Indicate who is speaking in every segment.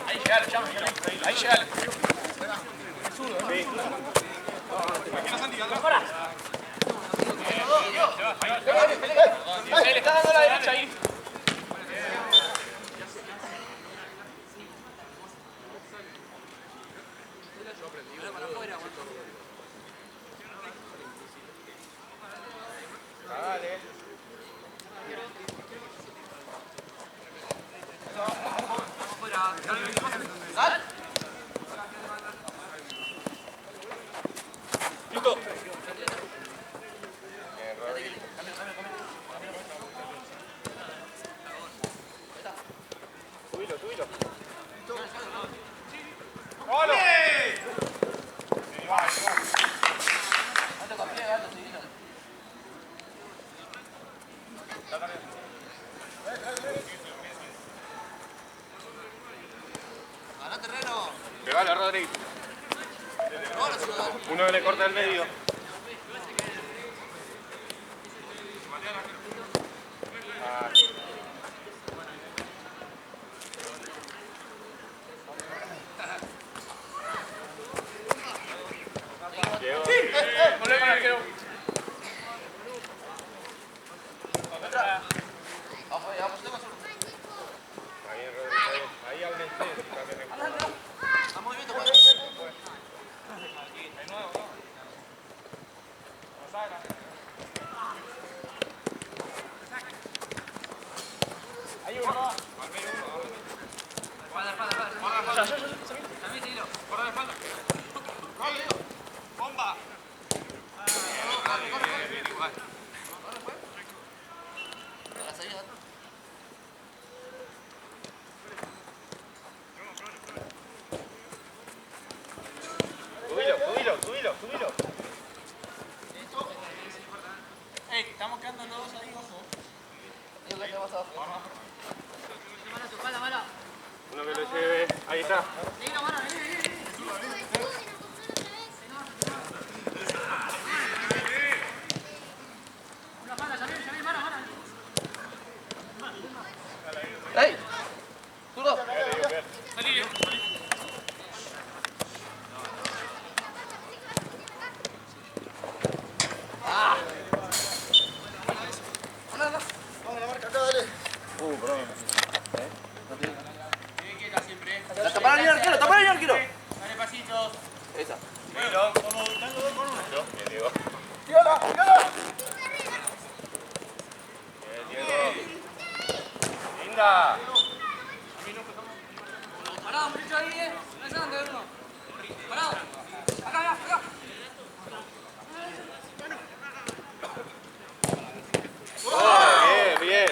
Speaker 1: Ahí llegale, chamo. Ahí llegale. Se le está dando la derecha ahí.
Speaker 2: Dale.
Speaker 1: Listo.
Speaker 2: Subilo.
Speaker 1: ¡Ole!
Speaker 2: Pegale, Rodri. Uno que le corta el medio. Llegó.
Speaker 1: Volvé con el arquero.
Speaker 2: Ahí, Rodri. Ahí hablen ustedes.
Speaker 1: Ahí uno. Bomba.
Speaker 2: Subilo.
Speaker 1: Ey, estamos quedando los dos ahí, ojo.
Speaker 2: Uno que lo lleve. Ahí está.
Speaker 3: ¡Ey! ¡Zurdo!
Speaker 1: Salí.
Speaker 3: ¡Tapar al arquero!
Speaker 1: Dale pasitos.
Speaker 3: Esa.
Speaker 2: Bien, Diego. Bien, Diego. Linda.
Speaker 4: Parado, muchacho ahí, no es nada, uno. Parado. Acá.
Speaker 2: Bien.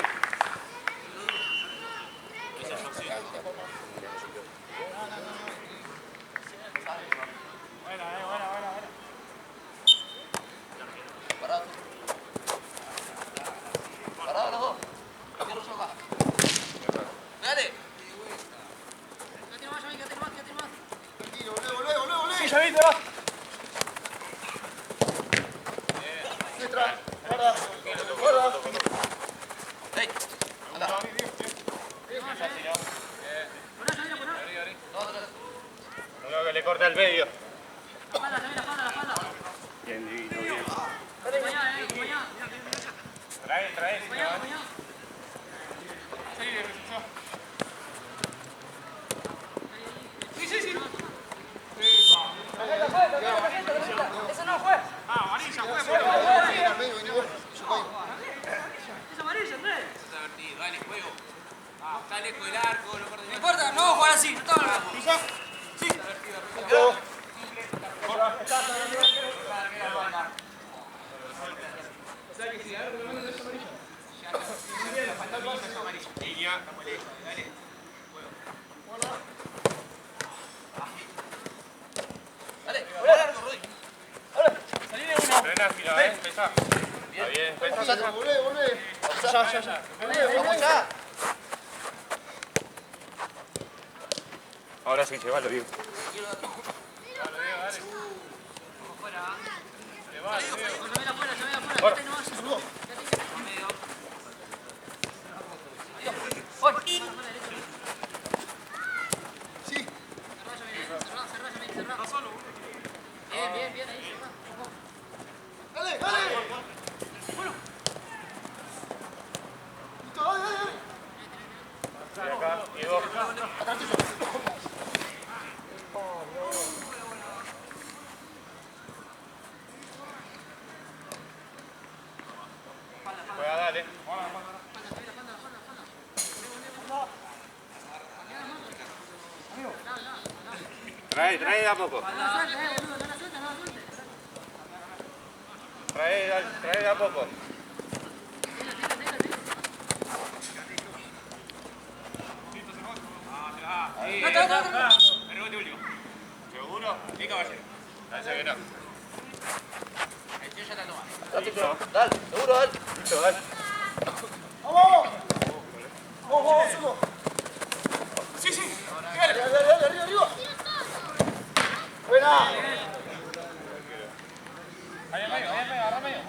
Speaker 3: Parado los dos. Cierro yo acá. Dale.
Speaker 4: Quédate más.
Speaker 1: Sí, ya viste, va.
Speaker 3: ¡Ey! Anda.
Speaker 2: Uno que le corta el medio.
Speaker 4: La espalda.
Speaker 2: Bien, Divino, bien.
Speaker 4: Acompañá.
Speaker 2: Trae.
Speaker 4: Acompañá.
Speaker 1: Sí.
Speaker 4: Esa no fue.
Speaker 1: Ah, amarilla, fue.
Speaker 4: Es amarilla, Andrés.
Speaker 3: Está divertido, dale, juego. Está lejos del arco, no cortes.
Speaker 4: No importa, no vamos a jugar así, no estamos mal.
Speaker 1: Sí.
Speaker 2: Línea.
Speaker 3: Dale.
Speaker 1: Salí de uno.
Speaker 2: Frena, mira, empezá. Está bien, empezá.
Speaker 3: Volvé.
Speaker 1: Ya.
Speaker 2: Ahora sí, llévalo, Diego.
Speaker 4: bien, ahí se va.
Speaker 1: Dale, dale.
Speaker 4: Bueno.
Speaker 1: Listo, dale, dale.
Speaker 2: Y acá, Diego. Juega, dale. Trae de a poco.
Speaker 4: No la sueltes, boludo, no la sueltes, no la sueltes.
Speaker 2: Trae de a poco.
Speaker 1: El rebote último.
Speaker 2: ¿Seguro?
Speaker 1: Sí, caballero.
Speaker 2: Parece que no.
Speaker 1: El tío ya la toma.
Speaker 3: Dale, seguro, dale.
Speaker 2: Listo, dale.
Speaker 1: ¡Vamos! ¡Vamos, vamos, solo! Sí, sí. Dale, dale, dale, arriba, arriba. Buena.
Speaker 2: Ahí en medio, ahora medio.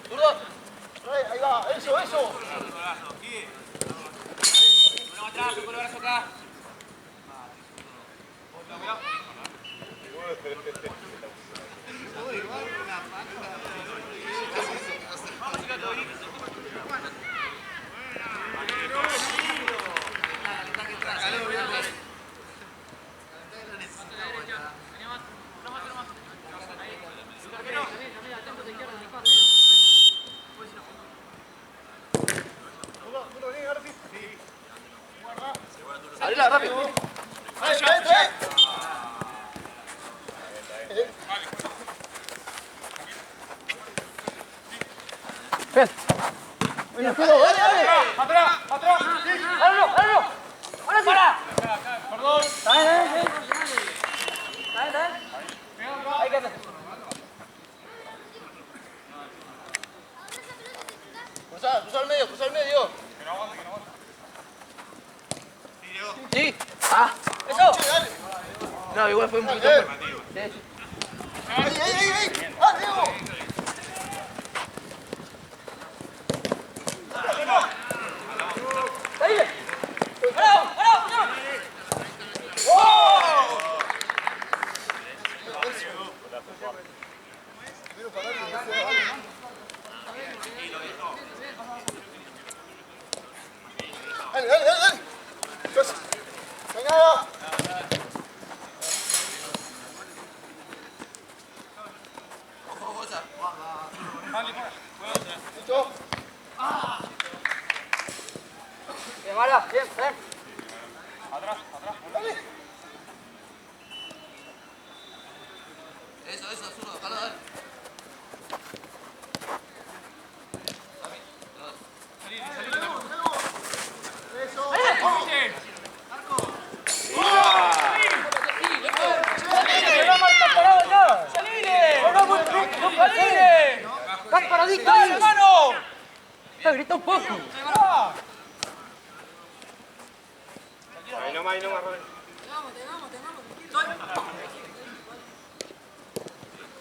Speaker 3: Zurdo.
Speaker 1: Ahí va, eso, eso.
Speaker 4: Ponemos atrás, pongo el brazo acá.
Speaker 3: Abrila, rápido.
Speaker 1: Trae, trae, trae. Bueno, Pedro, dale, dale.
Speaker 2: ¡Atrás!
Speaker 4: ¡Háblalo, háblalo! ¡Ahora sí! ¡Para!
Speaker 2: ¡Perdón!
Speaker 4: Está bien. Ahí quédate.
Speaker 3: Cruzá al medio, cruzá al medio.
Speaker 2: Que no aguante.
Speaker 3: Sí.
Speaker 4: ¡Eso!
Speaker 1: Che, dale.
Speaker 3: No, igual fue un poquito.
Speaker 1: Dale.
Speaker 3: Sí, sí.
Speaker 1: Ahí. ¡Ah, Diego!
Speaker 4: ¡Ahí! ¡Bravo! ¡Bravo!
Speaker 1: Primero parar y después dale. Dale, dale, dale, dale. Pues, venga. Listo.
Speaker 4: Bien, Mara, bien, bien.
Speaker 2: Atrás.
Speaker 1: Dale.
Speaker 3: Eso, zurdo, dale, dale.
Speaker 1: Eso.
Speaker 4: ¡No marca parado ya! ¡Salile! ¡No salile! ¡Estás paradito! ¡Dale, hermano! Grita un poco.
Speaker 2: Ahí nomás, Robert.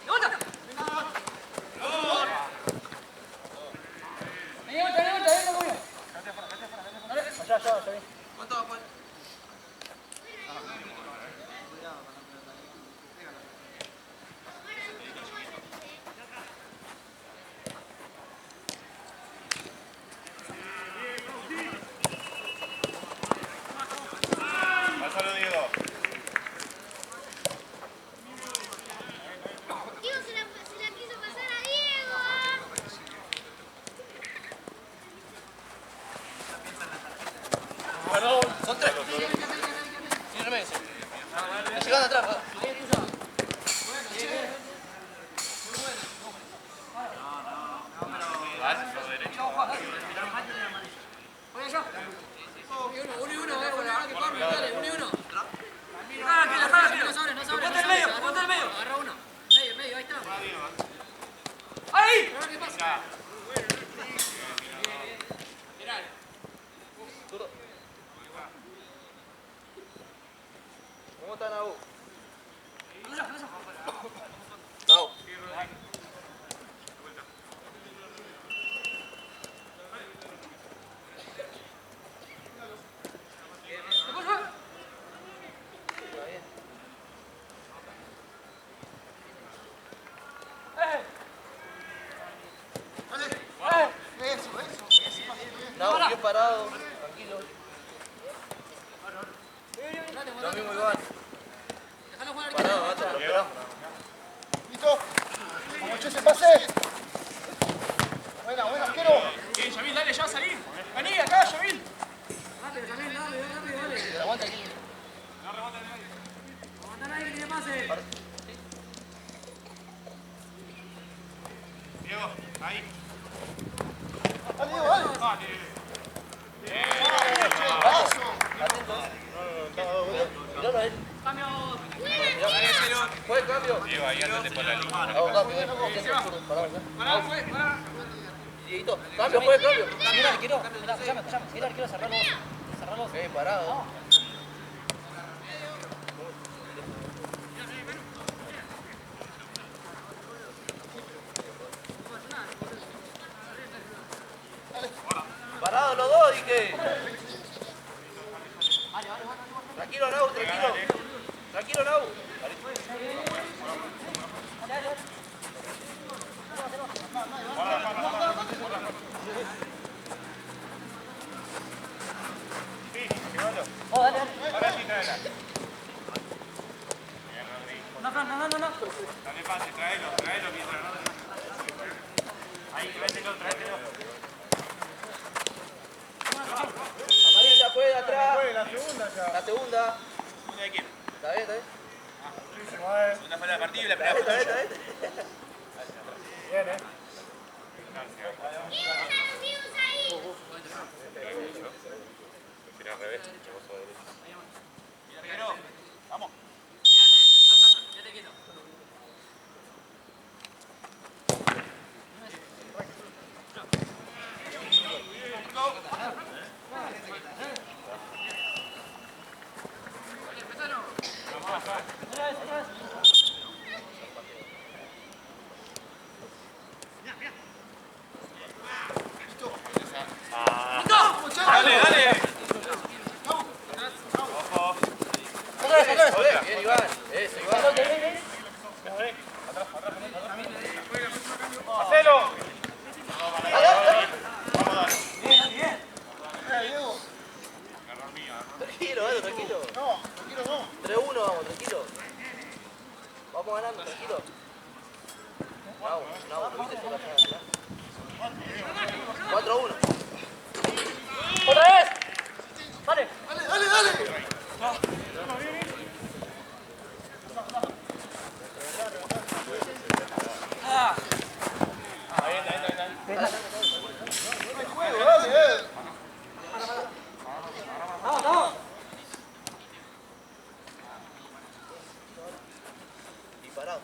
Speaker 4: ¡Levanta!
Speaker 3: ¿Cuánto va a poner?
Speaker 2: Pásalo, Diego.
Speaker 5: Diego se la quiso pasar a Diego.
Speaker 3: Son tres. Sí, no me dice. Está llegando atrás, ¿verdad?
Speaker 4: Oye, yo. Uno y uno, que corre, dale, uno y uno. No sobre. Ponte el medio. Agarra uno. Medio, ahí está. ¡Ahí! ¿Qué pasa?
Speaker 3: ¿Cómo están, Abu? No. bien parado, tranquilo. Lo mismo Iván.
Speaker 4: Déjalo jugar al
Speaker 3: Parado, gato, lo esperamos.
Speaker 1: ¿Listo? Como yo se pase. Buena, buena, arquero.
Speaker 2: Bien, Yamil, dale, ya va a salir. Vení acá, Yamil.
Speaker 4: Rápido, Yamil, dale.
Speaker 3: Aguanta aquí.
Speaker 4: Aguanta nadie que tiene pase.
Speaker 2: Diego, ahí.
Speaker 1: Dale, Diego, dale.
Speaker 3: Miralo a él. Fue el cambio.
Speaker 2: Diego, ahí andate por la línea.
Speaker 3: Hago cambio,
Speaker 2: Pará, fue, pará.
Speaker 3: Dieguito, cambio, fue el cambio.
Speaker 4: Mira, arquero. Escuchame. Mira, arquero, cerralo. Cerralo.
Speaker 3: Parado. Parado los dos y que. Tranquilo, Nau, tranquilo. Tranquilo, Nau.
Speaker 2: Ahora sí, tráela.
Speaker 4: No.
Speaker 2: Dale pase, tráelo mientras no. Ahí, tráetelo.
Speaker 3: Amarilla fue de atrás.
Speaker 1: Fue la segunda ya.
Speaker 3: La segunda.
Speaker 2: ¿Segunda de quién?
Speaker 3: Está bien, está bien.
Speaker 2: Segunda fue la partida y la primera
Speaker 3: Está
Speaker 2: fue
Speaker 3: bien,
Speaker 2: tuya.
Speaker 3: está bien.
Speaker 1: Bien,
Speaker 5: Diego, amigos ahí.
Speaker 2: Tirá al revés, vos sos derecho. Vamos.
Speaker 4: Quédate quieto.
Speaker 2: Dale. Ojo.
Speaker 3: Bien, Iván. Eso, Iván.
Speaker 2: Hacelo.
Speaker 1: Diego.
Speaker 3: Tranquilo, Gato, tranquilo.
Speaker 1: No, tranquilo no.
Speaker 3: 3-1 vamos, tranquilo. Vamos ganando, tranquilo. No, viste, se la saca. 4-1.
Speaker 4: ¡Otra vez! ¡Vale!
Speaker 1: Dale. Juego, dale.
Speaker 4: ¡Vamos!
Speaker 3: Disparado.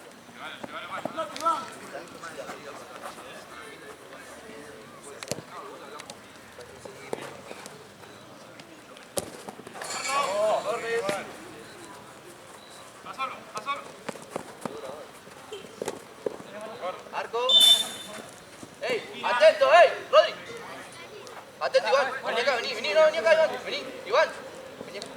Speaker 2: Va solo.
Speaker 3: Arco. ¡Ey! ¡Atento, Rodri! Atento, Iván. Vení acá, vení acá, Iván. Vení, Iván. Vení acá.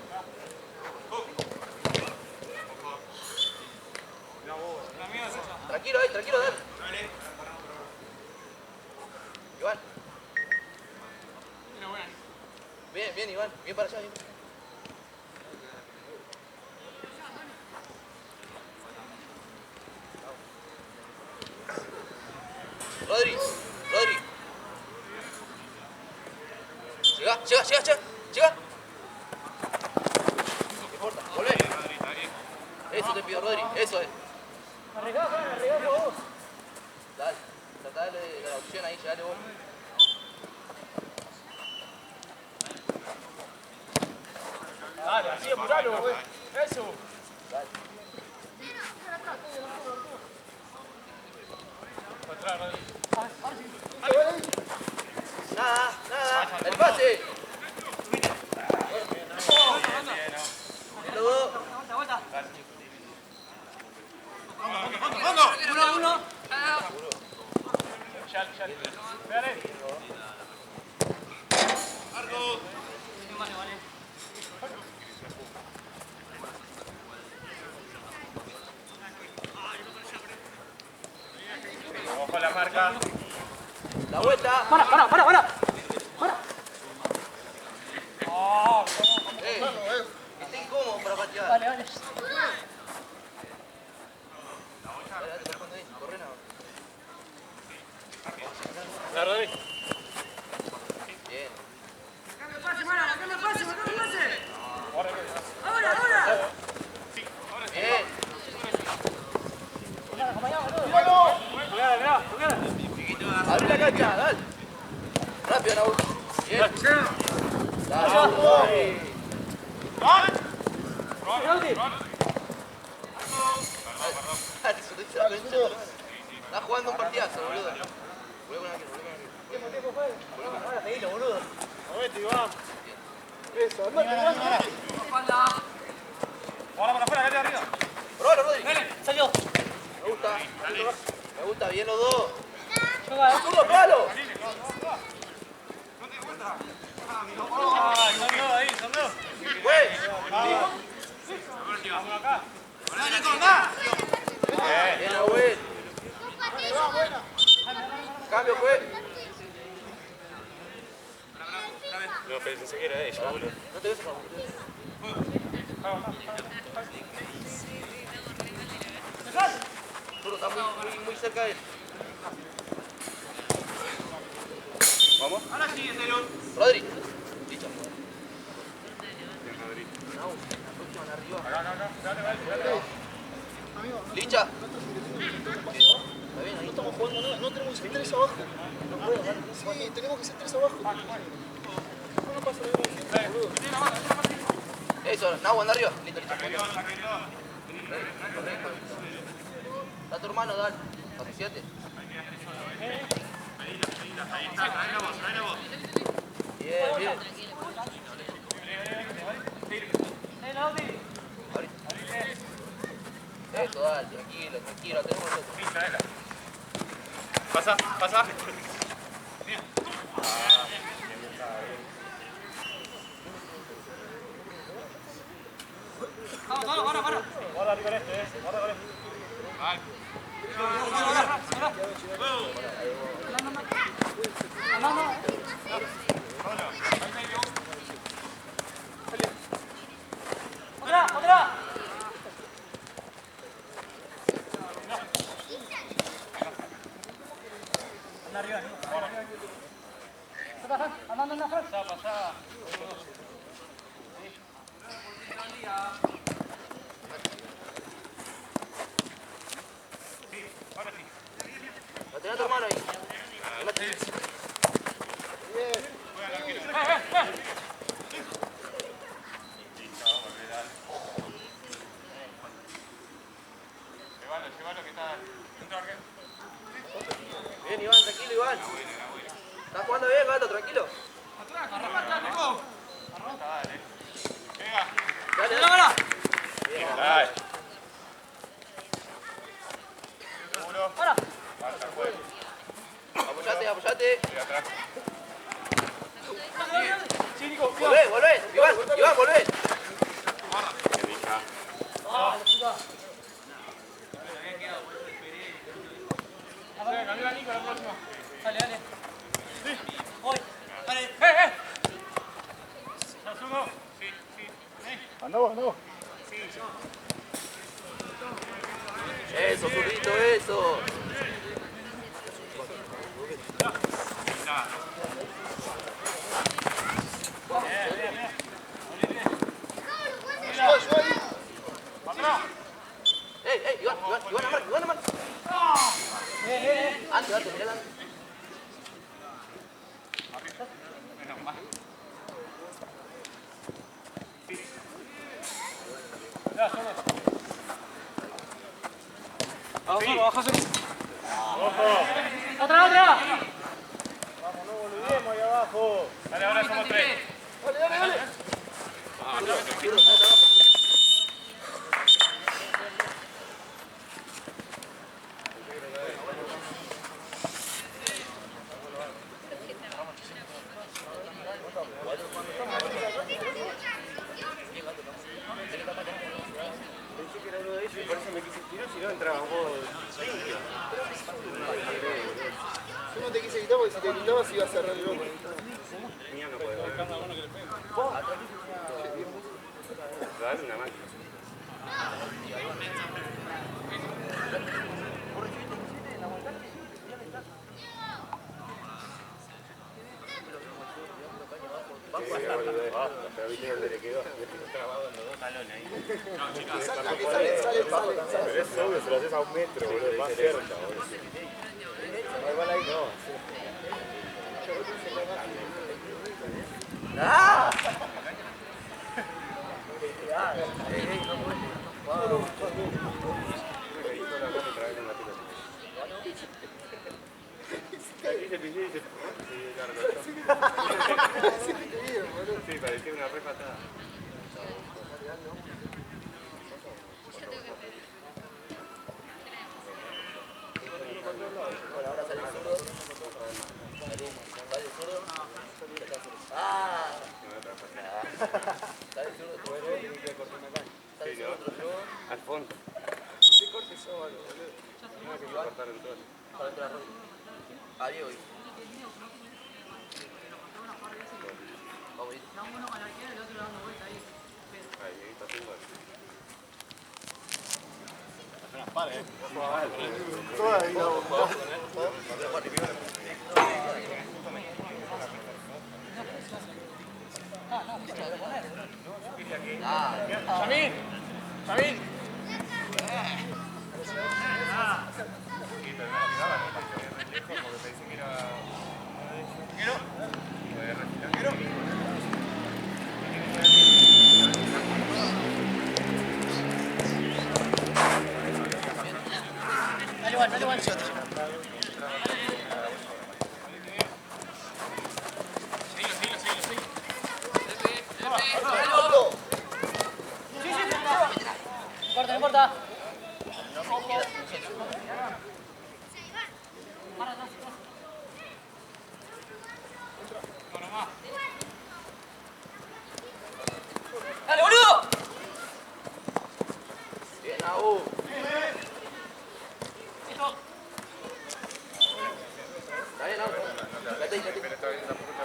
Speaker 3: Tranquilo, dale. Iván. Bien, Iván. Bien para allá, bien. Rodri. Llega. No importa, volvé. Eso te pido, Rodri, eso es.
Speaker 4: Arriesgá vos.
Speaker 3: Dale, tratá de la opción ahí, llegale vos.
Speaker 2: Dale, así apuralo, güey. Eso.
Speaker 3: Dale.
Speaker 2: Atrás, Rodri.
Speaker 3: Nada. El pase. Luego.
Speaker 4: Vuelta.
Speaker 2: ¡Vamos!
Speaker 4: 1-1.
Speaker 2: Ya. Espérate. Arco.
Speaker 4: Vale.
Speaker 2: Ojo la marca.
Speaker 3: La vuelta.
Speaker 4: Para.
Speaker 3: Rápido, Naúl. Bien. Dale. Está jugando un partidazo, boludo. Volvé con aquel.
Speaker 1: Movete, Iván. Eso, andate, Iván.
Speaker 2: Ahora para afuera, vete arriba.
Speaker 3: Probalo, Rodri.
Speaker 4: Salió.
Speaker 3: Me gusta, bien los dos. ¡Zurdo, probalo!
Speaker 2: Ay, son dos ahí, son dos.
Speaker 3: ¡Güey! Bien, Nahuel. Cambio, fue.
Speaker 2: No, pensé que era ella, boludo.
Speaker 3: No te ves, Zurdo está muy cerca de él.
Speaker 2: Vamos. Ahora sí, Taylor.
Speaker 3: Rodri. Listo.
Speaker 2: Acá.
Speaker 3: Licha.
Speaker 1: No estamos jugando nada, no tenemos que ser tres abajo. Sí, tenemos que ser tres abajo. No pasa lo mismo siempre, boludo.
Speaker 3: Eso, Nahu, anda arriba. Listo. Da tu hermano, dale. Asociate. Bien. Eso, dale, tranquilo, tenemos nosotros.
Speaker 2: Pasa.
Speaker 4: Vamos, para.
Speaker 1: Guarda con este, guarda con este.
Speaker 4: Otra. Anda arriba. Anda.
Speaker 2: Pasá.
Speaker 3: La tenés a tu hermano ahí.
Speaker 2: Llévalo que está dentro de
Speaker 3: Bien, Iván, tranquilo, Iván. ¿Estás jugando bien, gato? Tranquilo. Dale.
Speaker 2: Dale.
Speaker 3: Apoyate.
Speaker 2: Atrás.
Speaker 3: Volvé. Iván, volvé.
Speaker 2: Arriba, Nico, la próxima.
Speaker 4: Dale. Voy. Dale.
Speaker 2: ¿Estás uno? Sí.
Speaker 1: Andamos.
Speaker 3: Eso, zurdito, eso. Iván, a mar. Antes, mirá antes.
Speaker 4: Baja. Otra.
Speaker 1: Vamos, no volvemos ahí abajo.
Speaker 2: Dale, ahora somos tres.
Speaker 1: Dale. Pensé que era uno de ellos y por eso me quise tirar, si no entraba vos limpio. Yo no te quise quitar porque si te quitabas ibas a cerrar el ojo.
Speaker 2: Mía no puede ver. Dale una máquina. Pero viste dónde le quedó. Le trabado en los dos talones ahí.
Speaker 1: Sale.
Speaker 2: Pero es obvio, se lo haces a 1 metro, boludo. Más cerca, boludo.
Speaker 1: Igual ahí no.
Speaker 2: Sí, parecía una re patada.
Speaker 3: Bueno, ahora sale el zurdo. Sale el zurdo. ¡Ah! Sale el zurdo, tu Sale el zurdo, otro yo.
Speaker 2: Al fondo.
Speaker 1: ¿Qué corte sos, boludo?
Speaker 2: No, que me cortaron todo.
Speaker 3: Para entrar, Rodri. Ah, Diego. Vamos, Vito.
Speaker 2: Ahí, está sin gol.
Speaker 1: Toda ahí la bomba.
Speaker 4: ¡Samir! ¡Samir!
Speaker 2: Sí, pero no tiraba, ¿no? Porque re lejos, porque pensé que era... ¿Quiero? ¿Quiero?
Speaker 4: Dale igual, dale igual. No importa. ¡Dale, boludo!
Speaker 3: Bien, Aú. Está bien, Aú. Vete ahí, vete ahí.
Speaker 2: Pero está bien, tampoco está...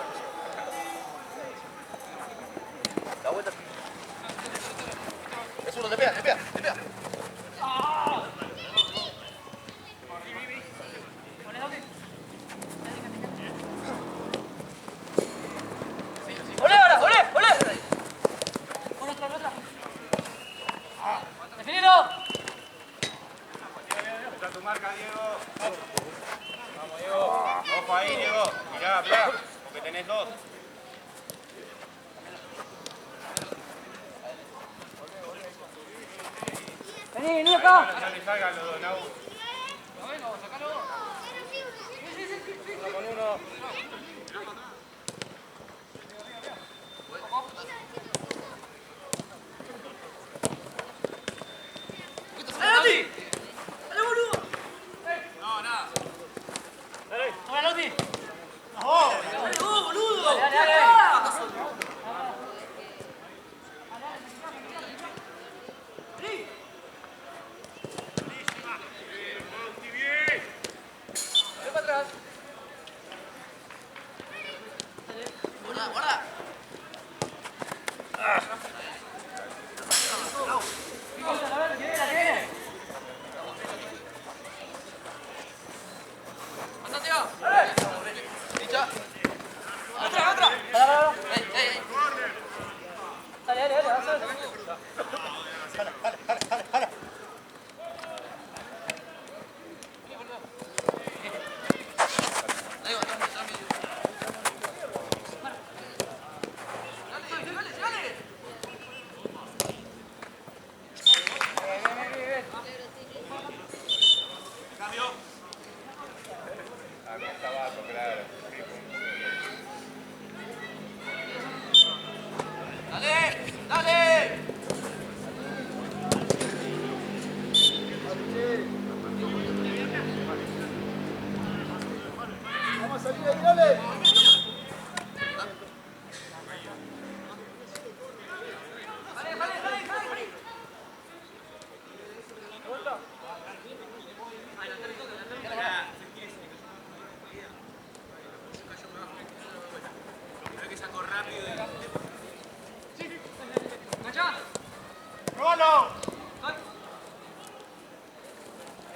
Speaker 3: Da vuelta. Es uno, le pega, le pega, le pega.
Speaker 4: ¡Olé ahora! ¡Olé! ¡Olé! Otra. ¡Definilo!
Speaker 2: Está tu marca, Diego. Vamos, Diego. Ojo ahí, Diego. Mirá, porque tenés dos.
Speaker 4: Vení acá.
Speaker 2: Ya le salgan los dos, Nau. Con uno.
Speaker 4: ¡Dale, ¡dale, boludo! No, nada. ¡Toma, Lauti! ¡Dale, vos, boludo! ¡Dale! ¡Ven para atrás!
Speaker 3: Guarda, guarda. Licha.
Speaker 4: ¡Otra!
Speaker 3: Ey, ey, ey.
Speaker 4: Dale, avanza.
Speaker 3: Ahí va, dame. Dale.
Speaker 2: Cambio. Acá está abajo, claro.
Speaker 3: Dale.
Speaker 1: Vamos a salir ahí, dale.
Speaker 2: ¡Róbalo!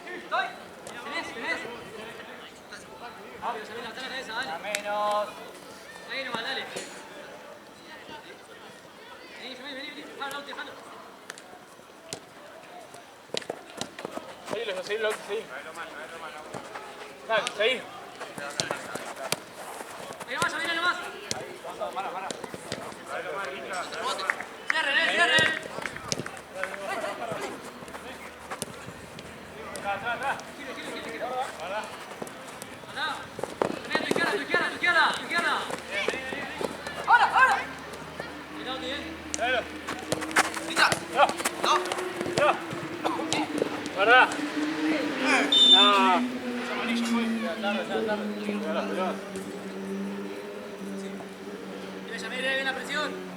Speaker 4: ¡Estoy! ¿Tenés? Ah, pero se ve la tala esa, dale.
Speaker 2: A menos.
Speaker 4: Ahí nomás, dale. Vení. Jalo, Lauti, jalo.
Speaker 6: Seguí, Lauti, seguí.
Speaker 2: Traelo mal.
Speaker 6: Dale, seguí.
Speaker 4: Ahí nomás, ahí nomás.
Speaker 2: Traelo mal, Licha.
Speaker 4: Cierren.
Speaker 2: Atrás.
Speaker 4: Andá. Ven, tu izquierda. bien la presión.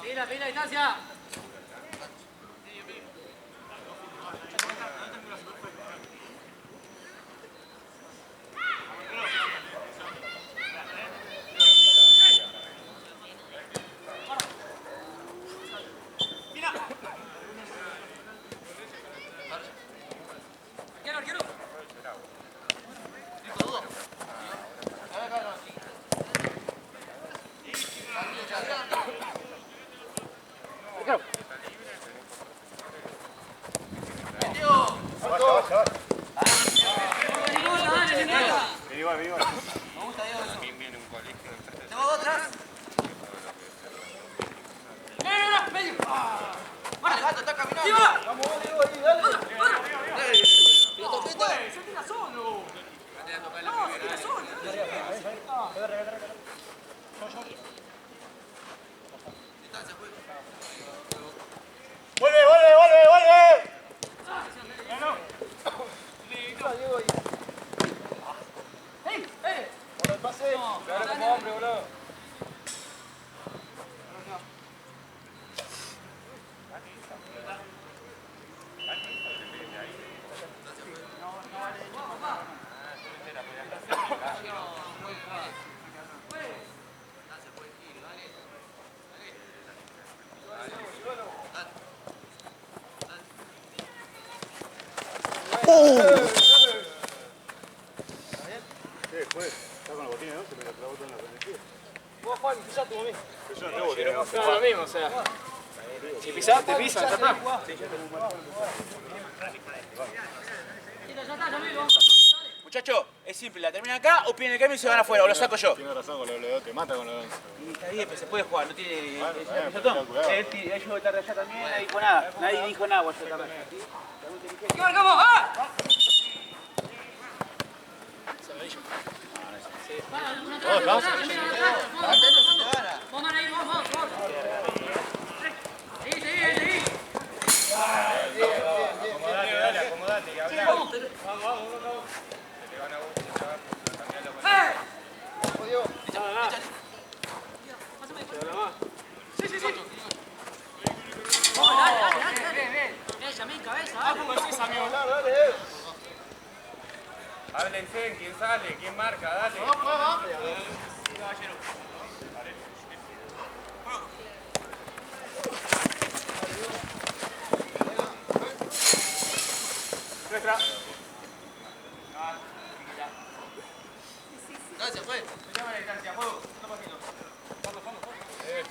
Speaker 4: Pila, distancia.
Speaker 6: No, lo mismo, o sea. Si pisás, te pisan, ya está.
Speaker 7: Muchacho, es simple, la terminan acá o piden el cambio y se van afuera, o lo saco yo.
Speaker 2: Tiene razón con los leones, te mata con los leones.
Speaker 7: Y está bien, pero se puede jugar, no tiene...
Speaker 2: Cuidado.
Speaker 7: Ellos tarde allá también, nadie dijo nada. Nadie dijo nada, yo tarde allá.
Speaker 4: ¿Qué marcamos? ¡Ah! Pongan ahí, vamos. Seguí.
Speaker 2: Acomodate, y habla. Vamos. Se te van a gustar, cambiarlo con
Speaker 4: Dale. Llamé cabeza.
Speaker 2: Háblense, quién sale, quién marca, dale.
Speaker 3: Gracias, pues.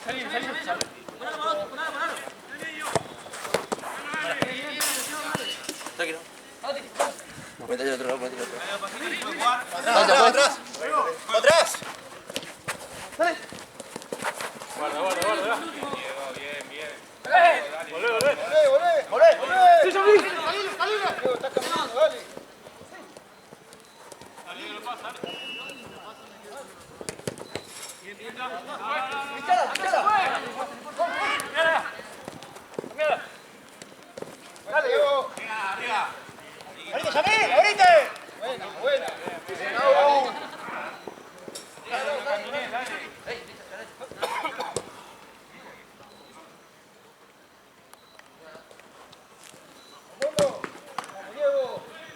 Speaker 6: Salí.
Speaker 4: Ponalo.
Speaker 3: Tranquilo. Métete al otro lado, Atrás.
Speaker 6: Guarda.
Speaker 2: Bien.
Speaker 1: ¡Volvé! ¡Sí, Salí! Diego, estás caminando, dale. Dale, Diego. ¡Ahorita, Yamil! ¡Ahorita! Buena.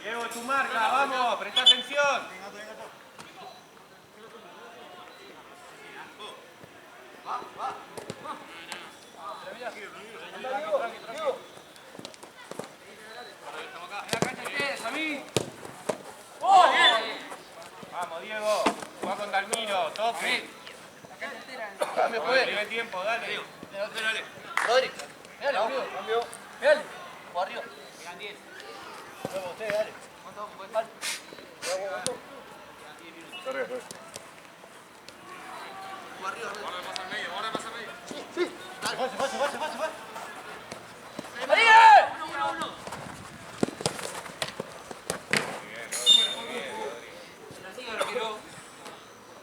Speaker 2: Diego, tu marca, vamos, presta atención. Vamos, Diego, juega con Dalmiro, toque.
Speaker 3: Cambio, pues.
Speaker 2: Primer tiempo, dale.
Speaker 3: Rodri. Dale, boludo.
Speaker 1: Cambio.
Speaker 3: Dale. O arriba.
Speaker 1: Luego usted, dale. Se fue.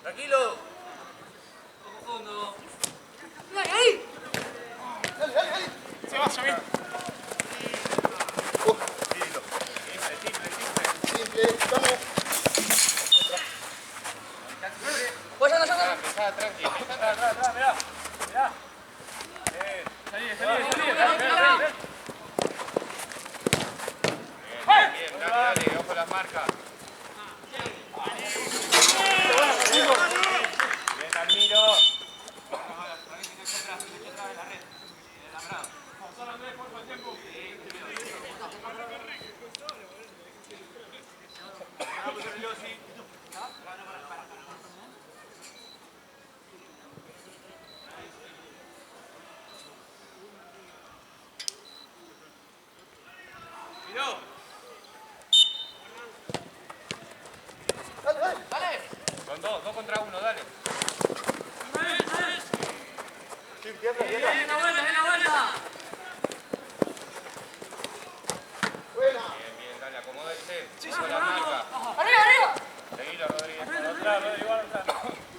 Speaker 3: Tranquilo.
Speaker 1: Dale.
Speaker 6: Se va, Yamil.
Speaker 1: Simple, vamos.
Speaker 2: Son dos contra uno, dale.
Speaker 4: ¡Viene la vuelta, viene la vuelta!
Speaker 2: Bien, bien, dale, acomódense. Con la marca.
Speaker 4: ¡Arriba, arriba!
Speaker 2: Seguilo, Rodríguez.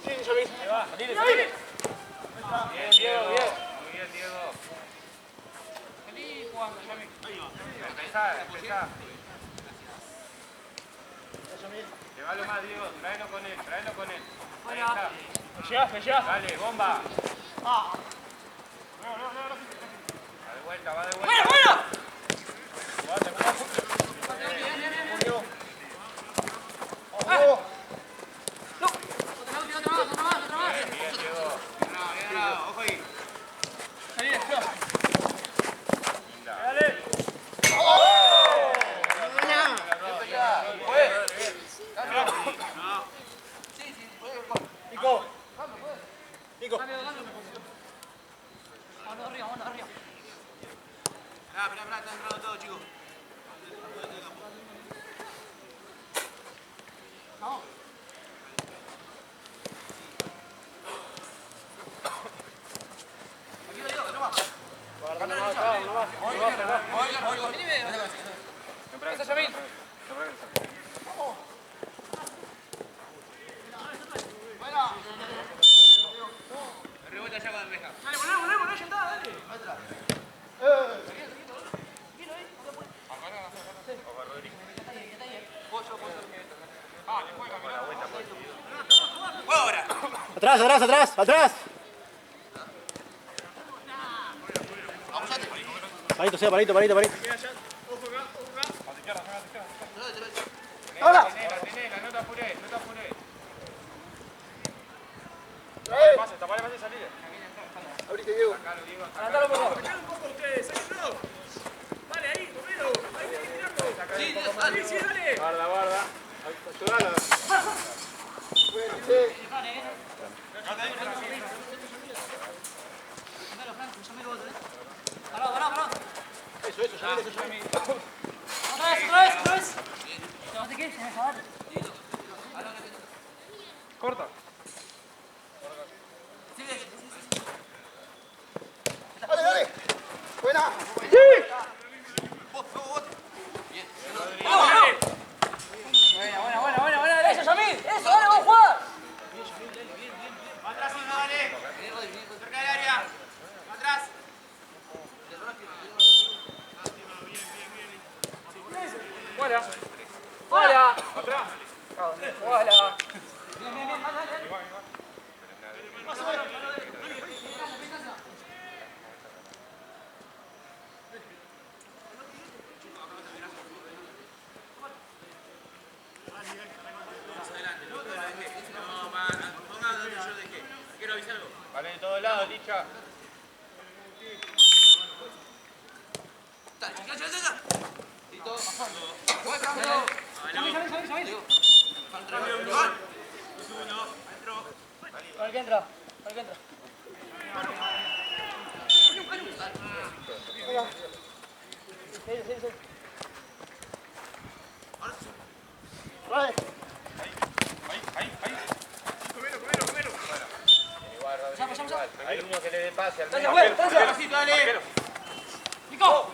Speaker 6: Sí, yo vi. Se va. Salile.
Speaker 2: Bien, Diego. Muy bien, Diego.
Speaker 6: Vení jugando, Yami.
Speaker 2: Empezá. Llévalo más, Diego. Tráelo con él. Ahí está.
Speaker 6: Me llevas.
Speaker 2: Dale, bomba.
Speaker 6: Ah.
Speaker 2: Va de vuelta.
Speaker 4: ¡Bueno, bueno! Otra más.
Speaker 2: Bien, Diego.
Speaker 7: Ojo ahí.
Speaker 6: Salile, yo.
Speaker 2: Linda.
Speaker 6: Dale. Nico.
Speaker 4: Vamos arriba.
Speaker 7: Esperá, están entrando todos, chicos.
Speaker 4: Vamos.
Speaker 6: Esa es Yamil.
Speaker 7: Rebota ya cuando deja.
Speaker 4: Dale, poné, ya está, dale.
Speaker 7: ¡Ahora!
Speaker 1: Atrás. Parito. ¡Ahora!
Speaker 2: Tenela, no te apurés.
Speaker 6: Tapale más y salile.
Speaker 1: Abrite, Diego.
Speaker 2: Sacalo, Diego.
Speaker 6: Adelantalo un poco.
Speaker 4: Sí, dale.
Speaker 6: Guarda. Ayúdalo.
Speaker 4: Pará.
Speaker 1: Eso, Yamil.
Speaker 4: Otra vez. ¿Te qué? Se me acabaron.
Speaker 6: Corta.
Speaker 1: Dale. Buena.
Speaker 4: Buena. Eso, Yamil. Eso, dale, vamos a jugar.
Speaker 7: Atrás, dale. Cerca del área. Atrás.
Speaker 6: Fuera. Atrás. Fuera.
Speaker 2: Vale, de todos lados, Licha.
Speaker 4: Al que entra. Sí.
Speaker 1: Vale.
Speaker 2: Igual, hay uno que le dé pase al
Speaker 4: Dale,
Speaker 2: medio.
Speaker 7: Dale.
Speaker 4: Nico.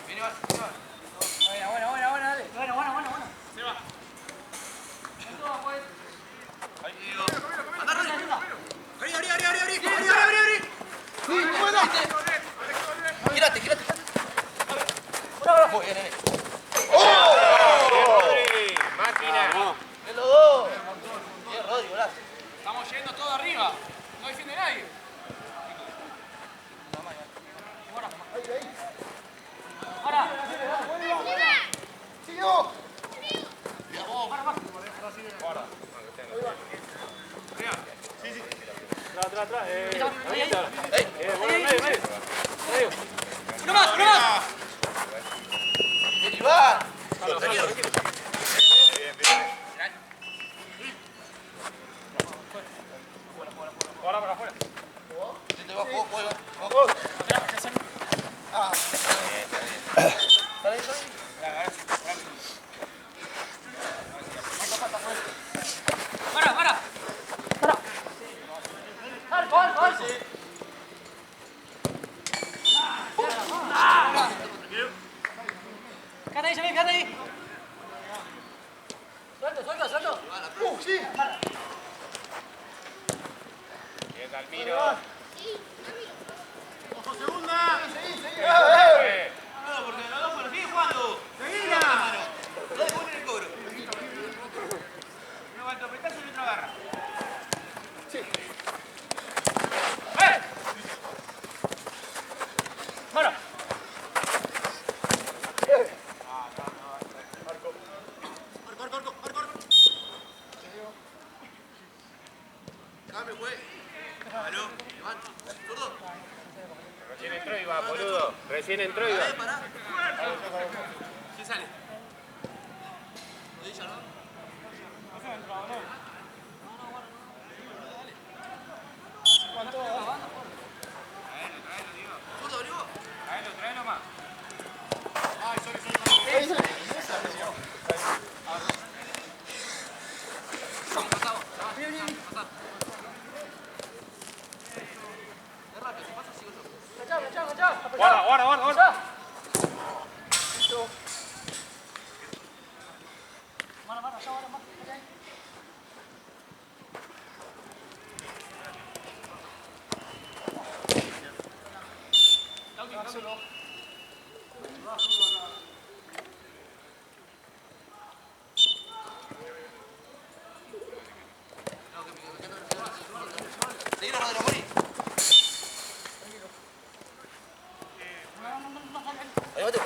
Speaker 7: Viene, va.
Speaker 4: Buena, dale. Buena.
Speaker 7: Se va. Abrí.
Speaker 1: Sí, buena.
Speaker 3: Gírate. Muy bien, nene.
Speaker 2: Rodri, máquina.
Speaker 3: ¡En los dos! Bien, Rodri, golazo.
Speaker 6: Estamos yendo todo arriba. No defiende nadie.
Speaker 1: Sí.
Speaker 2: Bien, Dalmiro.
Speaker 1: Ojo, segunda. Seguí.
Speaker 7: No, porque los dos bueno, sigue jugando. Seguila. Los dos ponen el cobro. Uno va a interpretarse y el otro agarra.
Speaker 1: Sí.
Speaker 6: Mano.
Speaker 3: Cambio, juez. Aló, Iván. Zurdo.
Speaker 2: Recién entró Iván, boludo. Recién entró Iván.
Speaker 3: Pará. ¿Quién sale? ¿Lo dice, no? Zurdo, abrió.
Speaker 2: Traelo más. Guarda.
Speaker 3: Seguilo, Rodrigo, morí. Ahí va tú.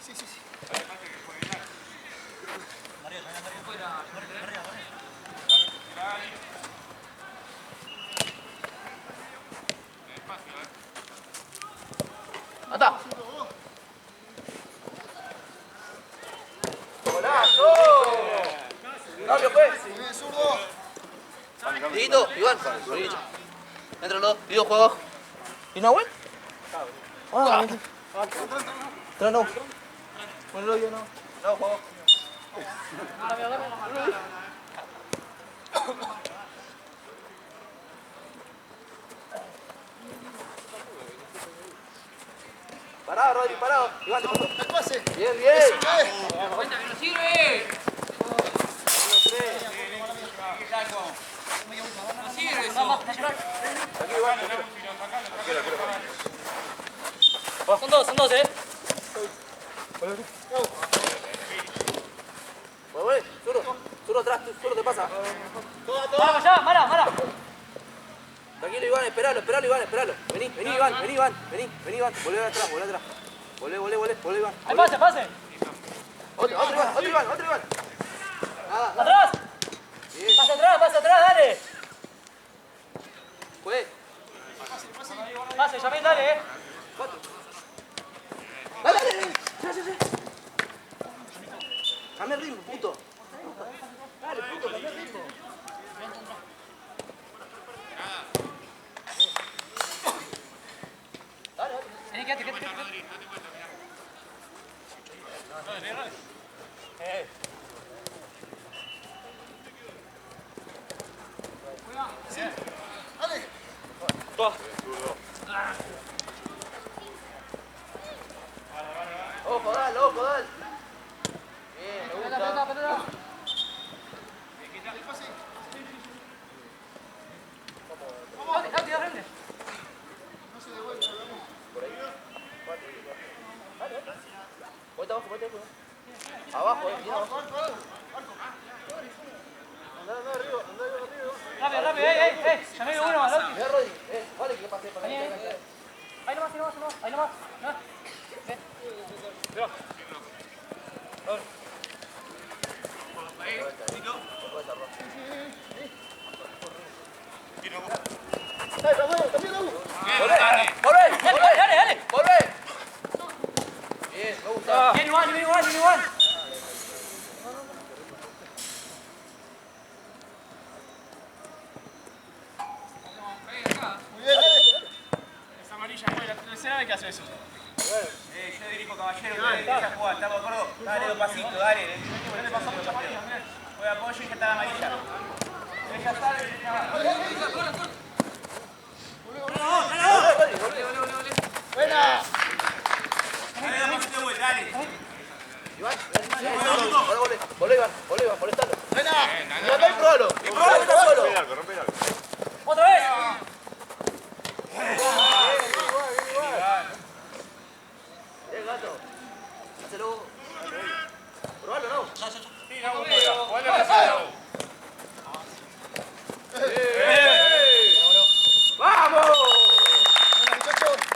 Speaker 1: Sí.
Speaker 3: ¡Anda! ¡Golazo! ¡Cambio, pues!
Speaker 1: Muy bien, zurdo.
Speaker 3: Dieguito, Iván. Derecho. Entra los dos. Diego, juega abajo. ¿Y Nahuel? Ah, no. Ponelo yo, no. No, juega abajo. Parado, Rodri, parado. Iván, te paso.
Speaker 1: El pase.
Speaker 3: Bien, bien.
Speaker 4: Cuenta que no sirve. No sirve eso. Son dos,
Speaker 3: Vuelve, Zurdo atrás, Zurdo te pasa.
Speaker 4: Mara.
Speaker 3: Tranquilo, Iván, esperalo, Iván, esperalo. Vení, Iván. Volvé atrás. Volvé, Iván.
Speaker 4: Ahí pase.
Speaker 3: Otro Iván. Nada.
Speaker 4: Atrás.
Speaker 3: Bien.
Speaker 4: Pase atrás, dale.
Speaker 3: Juez.
Speaker 4: Pase, Yamil, dale,
Speaker 3: Dale. Sí. Cambia el ritmo, puto. Dale, puto, cambia el ritmo.
Speaker 4: Quédate.
Speaker 1: Dale.
Speaker 3: Ojo, dale. Bien, me gusta.
Speaker 4: Pelota. Frente.
Speaker 1: No se devuelve.
Speaker 3: Vuelta abajo. Bien abajo.
Speaker 1: Andá arriba.
Speaker 4: Rápido, Yamil, uno más, Loki.
Speaker 3: Mira, Rodri. Vale, que pase para
Speaker 4: Ahí nomás. No.
Speaker 1: También la uno.
Speaker 3: Volvé. Bien, me gusta.
Speaker 4: Bien, Iván.
Speaker 1: Muy bien, dale.
Speaker 6: Esa amarilla fue la tercera vez que hace eso.
Speaker 7: Yo dirijo caballero, ustedes dejan jugar, ¿estamos de acuerdo? Dale, despacito, dale. ¿Qué le pasó mucho partido? Juega apoyo y ya está amarilla. Ella sale,
Speaker 1: Buena.
Speaker 7: dale, dale.
Speaker 3: Iván, Oliver.